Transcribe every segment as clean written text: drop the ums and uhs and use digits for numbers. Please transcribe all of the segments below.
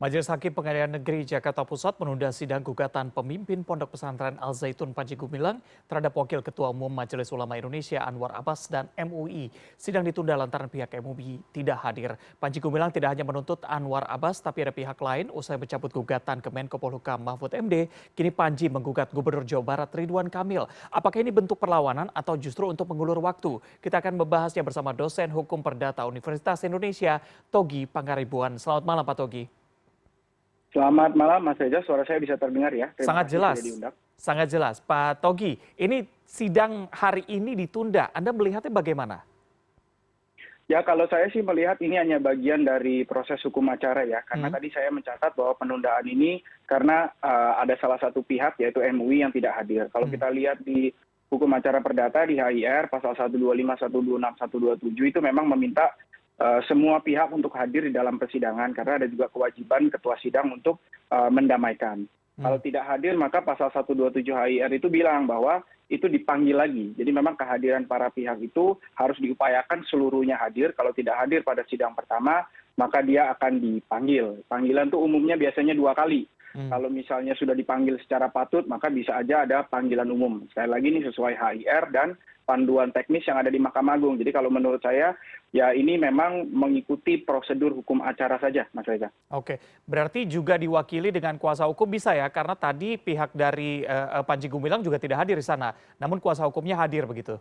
Majelis Hakim Pengadilan Negeri Jakarta Pusat menunda sidang gugatan pemimpin Pondok Pesantren Al Zaitun Panji Gumilang terhadap Wakil Ketua Umum Majelis Ulama Indonesia Anwar Abbas dan MUI. Sidang ditunda lantaran pihak MUI tidak hadir. Panji Gumilang tidak hanya menuntut Anwar Abbas, tapi ada pihak lain usai mencabut gugatan ke Menko Polhukam Mahfud MD. Kini Panji menggugat Gubernur Jawa Barat Ridwan Kamil. Apakah ini bentuk perlawanan atau justru untuk mengulur waktu? Kita akan membahasnya bersama dosen Hukum Perdata Universitas Indonesia, Togi Pangaribuan. Selamat malam Pak Togi. Selamat malam Mas Reza, suara saya bisa terdengar ya? Sangat jelas, sangat jelas. Pak Togi, ini sidang hari ini ditunda, Anda melihatnya bagaimana? Ya kalau saya sih melihat ini hanya bagian dari proses hukum acara ya, karena tadi saya mencatat bahwa penundaan ini karena ada salah satu pihak yaitu MUI yang tidak hadir. Kalau kita lihat di hukum acara perdata di HIR pasal 125, 126, 127 itu memang meminta semua pihak untuk hadir di dalam persidangan karena ada juga kewajiban ketua sidang untuk mendamaikan. Kalau tidak hadir maka pasal 127 HIR itu bilang bahwa itu dipanggil lagi. Jadi memang kehadiran para pihak itu harus diupayakan seluruhnya hadir. Kalau tidak hadir pada sidang pertama maka dia akan dipanggil. Panggilan itu umumnya biasanya 2 kali. Kalau misalnya sudah dipanggil secara patut maka bisa aja ada panggilan umum. Sekali lagi ini sesuai HIR dan panduan teknis yang ada di Mahkamah Agung. Jadi kalau menurut saya ya ini memang mengikuti prosedur hukum acara saja Mas Reza. Oke, berarti juga diwakili dengan kuasa hukum bisa ya, karena tadi pihak dari Panji Gumilang juga tidak hadir di sana, namun kuasa hukumnya hadir begitu?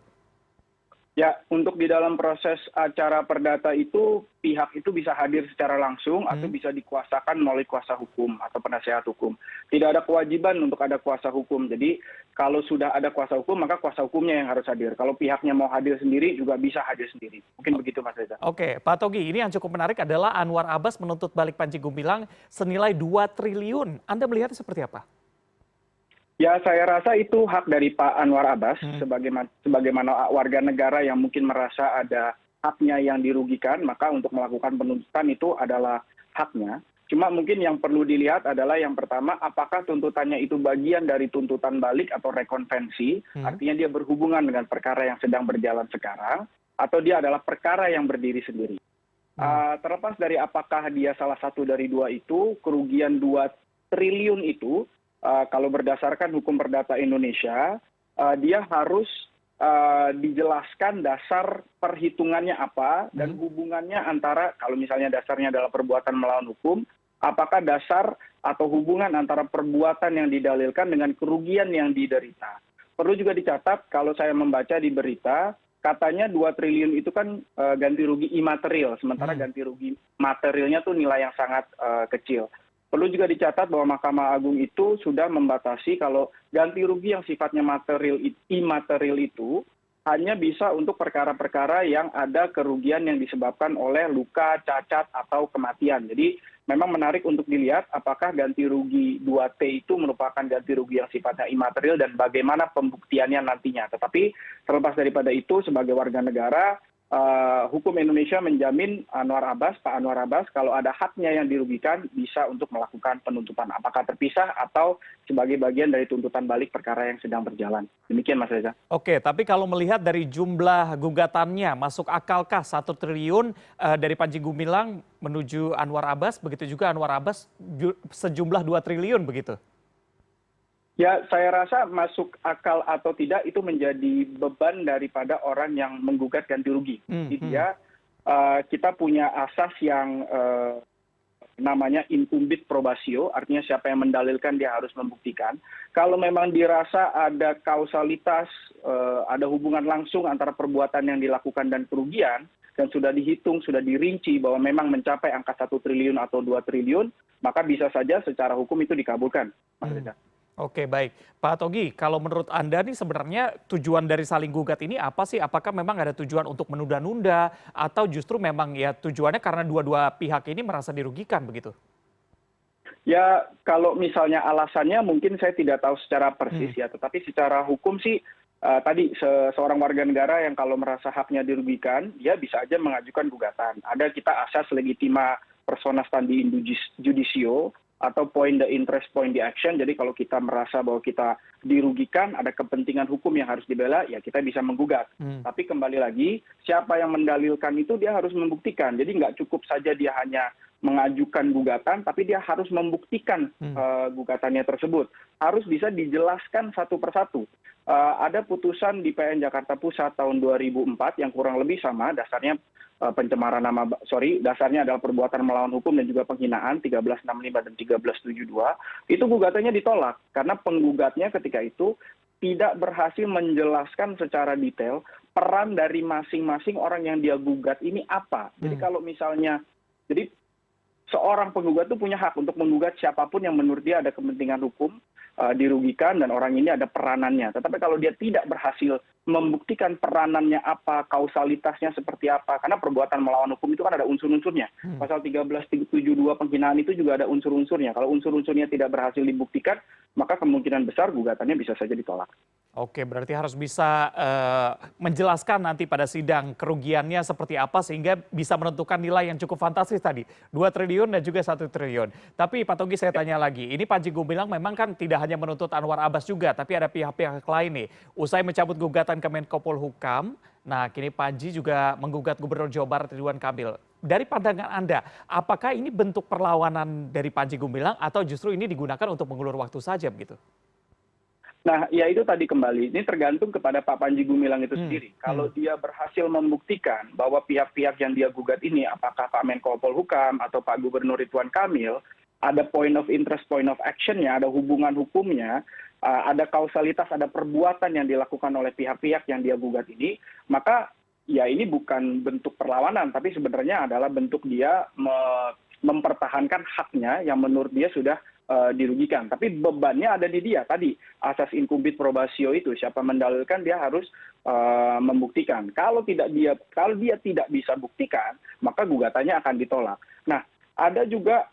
Ya, untuk di dalam proses acara perdata itu pihak itu bisa hadir secara langsung atau bisa dikuasakan melalui kuasa hukum atau penasehat hukum. Tidak ada kewajiban untuk ada kuasa hukum. Jadi kalau sudah ada kuasa hukum maka kuasa hukumnya yang harus hadir. Kalau pihaknya mau hadir sendiri juga bisa hadir sendiri. Mungkin begitu Mas Reza. Oke, Pak Togi, ini yang cukup menarik adalah Anwar Abbas menuntut balik Panji Gumilang senilai 2 triliun. Anda melihatnya seperti apa? Ya, saya rasa itu hak dari Pak Anwar Abbas sebagaimana warga negara yang mungkin merasa ada haknya yang dirugikan, maka untuk melakukan penuntutan itu adalah haknya. Cuma mungkin yang perlu dilihat adalah yang pertama, apakah tuntutannya itu bagian dari tuntutan balik atau rekonvensi, artinya dia berhubungan dengan perkara yang sedang berjalan sekarang, atau dia adalah perkara yang berdiri sendiri. Terlepas dari apakah dia salah satu dari dua itu, kerugian 2 triliun itu, kalau berdasarkan hukum perdata Indonesia, dia harus dijelaskan dasar perhitungannya apa dan hubungannya antara, kalau misalnya dasarnya adalah perbuatan melawan hukum, apakah dasar atau hubungan antara perbuatan yang didalilkan dengan kerugian yang diderita. Perlu juga dicatat, kalau saya membaca di berita, katanya 2 triliun itu kan ganti rugi imaterial, sementara ganti rugi materialnya tuh nilai yang sangat kecil. Perlu juga dicatat bahwa Mahkamah Agung itu sudah membatasi kalau ganti rugi yang sifatnya imaterial itu hanya bisa untuk perkara-perkara yang ada kerugian yang disebabkan oleh luka, cacat, atau kematian. Jadi memang menarik untuk dilihat apakah ganti rugi 2T itu merupakan ganti rugi yang sifatnya imaterial dan bagaimana pembuktiannya nantinya. Tetapi terlepas daripada itu sebagai warga negara, hukum Indonesia menjamin Pak Anwar Abbas kalau ada haknya yang dirugikan bisa untuk melakukan penuntutan apakah terpisah atau sebagai bagian dari tuntutan balik perkara yang sedang berjalan. Demikian Mas Reza. Oke, tapi kalau melihat dari jumlah gugatannya, masuk akalkah 1 triliun dari Panji Gumilang menuju Anwar Abbas, begitu juga Anwar Abbas sejumlah 2 triliun begitu? Ya, saya rasa masuk akal atau tidak itu menjadi beban daripada orang yang menggugat ganti rugi. Jadi kita punya asas yang namanya incumbit probatio, artinya siapa yang mendalilkan dia harus membuktikan. Kalau memang dirasa ada kausalitas, ada hubungan langsung antara perbuatan yang dilakukan dan kerugian, dan sudah dihitung, sudah dirinci bahwa memang mencapai angka 1 triliun atau 2 triliun, maka bisa saja secara hukum itu dikabulkan, Mas Reza. Oke, baik. Pak Togi, kalau menurut Anda nih sebenarnya tujuan dari saling gugat ini apa sih? Apakah memang ada tujuan untuk menunda-nunda atau justru memang ya tujuannya karena dua-dua pihak ini merasa dirugikan begitu? Ya, kalau misalnya alasannya mungkin saya tidak tahu secara persis ya, tetapi secara hukum sih tadi seorang warga negara yang kalau merasa haknya dirugikan, dia bisa aja mengajukan gugatan. Ada kita asas legitima persona standi judicio, atau point the interest, point the action. Jadi kalau kita merasa bahwa kita dirugikan, ada kepentingan hukum yang harus dibela, ya kita bisa menggugat. Tapi kembali lagi, siapa yang mendalilkan itu dia harus membuktikan. Jadi nggak cukup saja dia hanya mengajukan gugatan, tapi dia harus membuktikan gugatannya tersebut. Harus bisa dijelaskan satu persatu. Ada putusan di PN Jakarta Pusat tahun 2004 yang kurang lebih sama, dasarnya dasarnya adalah perbuatan melawan hukum dan juga penghinaan 1365 dan 1372. Itu gugatannya ditolak karena penggugatnya ketika itu tidak berhasil menjelaskan secara detail peran dari masing-masing orang yang dia gugat ini apa. Jadi kalau misalnya, seorang penggugat itu punya hak untuk menggugat siapapun yang menurut dia ada kepentingan hukum, dirugikan, dan orang ini ada peranannya. Tetapi kalau dia tidak berhasil membuktikan peranannya apa, kausalitasnya seperti apa, karena perbuatan melawan hukum itu kan ada unsur-unsurnya. Pasal 1372 penghinaan itu juga ada unsur-unsurnya. Kalau unsur-unsurnya tidak berhasil dibuktikan, maka kemungkinan besar gugatannya bisa saja ditolak. Oke, berarti harus bisa menjelaskan nanti pada sidang kerugiannya seperti apa sehingga bisa menentukan nilai yang cukup fantastis tadi, 2 triliun dan juga 1 triliun. Tapi Pak Togi saya tanya lagi, ini Panji Gumilang memang kan tidak hanya menuntut Anwar Abbas juga, tapi ada pihak-pihak lain nih. Usai mencabut gugatan ke Menko Polhukam, nah kini Panji juga menggugat Gubernur Jawa Barat Ridwan Kamil. Dari pandangan Anda, apakah ini bentuk perlawanan dari Panji Gumilang atau justru ini digunakan untuk mengulur waktu saja begitu? Nah, ya itu tadi kembali, ini tergantung kepada Pak Panji Gumilang itu sendiri. Kalau dia berhasil membuktikan bahwa pihak-pihak yang dia gugat ini, apakah Pak Menko Polhukam atau Pak Gubernur Ridwan Kamil, ada point of interest, point of action-nya, ada hubungan hukumnya, ada kausalitas, ada perbuatan yang dilakukan oleh pihak-pihak yang dia gugat ini, maka ya ini bukan bentuk perlawanan, tapi sebenarnya adalah bentuk dia mempertahankan haknya yang menurut dia sudah dirugikan. Tapi bebannya ada di dia tadi, asas incumbit probatio itu, siapa mendalilkan dia harus membuktikan. Kalau dia tidak bisa buktikan, maka gugatannya akan ditolak. Nah, ada juga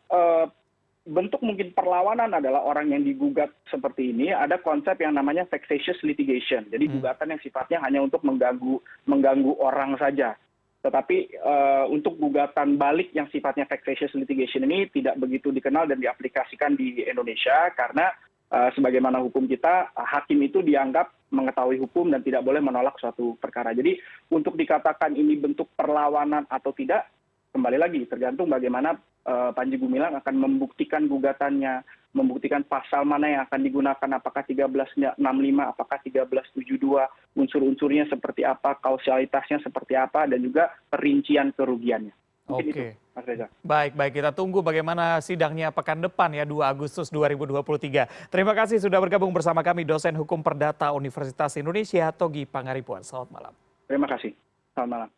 bentuk mungkin perlawanan adalah orang yang digugat seperti ini, ada konsep yang namanya vexatious litigation. Jadi gugatan yang sifatnya hanya untuk mengganggu orang saja. Tetapi untuk gugatan balik yang sifatnya vexatious litigation ini tidak begitu dikenal dan diaplikasikan di Indonesia karena sebagaimana hukum kita, hakim itu dianggap mengetahui hukum dan tidak boleh menolak suatu perkara. Jadi untuk dikatakan ini bentuk perlawanan atau tidak, kembali lagi tergantung bagaimana Panji Gumilang akan membuktikan gugatannya, membuktikan pasal mana yang akan digunakan, apakah 1365, apakah 1372, unsur-unsurnya seperti apa, kausalitasnya seperti apa, dan juga perincian kerugiannya. Mungkin itu, Mas Reza. Baik, kita tunggu bagaimana sidangnya pekan depan ya, 2 Agustus 2023. Terima kasih sudah bergabung bersama kami dosen hukum perdata Universitas Indonesia, Togi Pangaribuan. Selamat malam. Terima kasih. Selamat malam.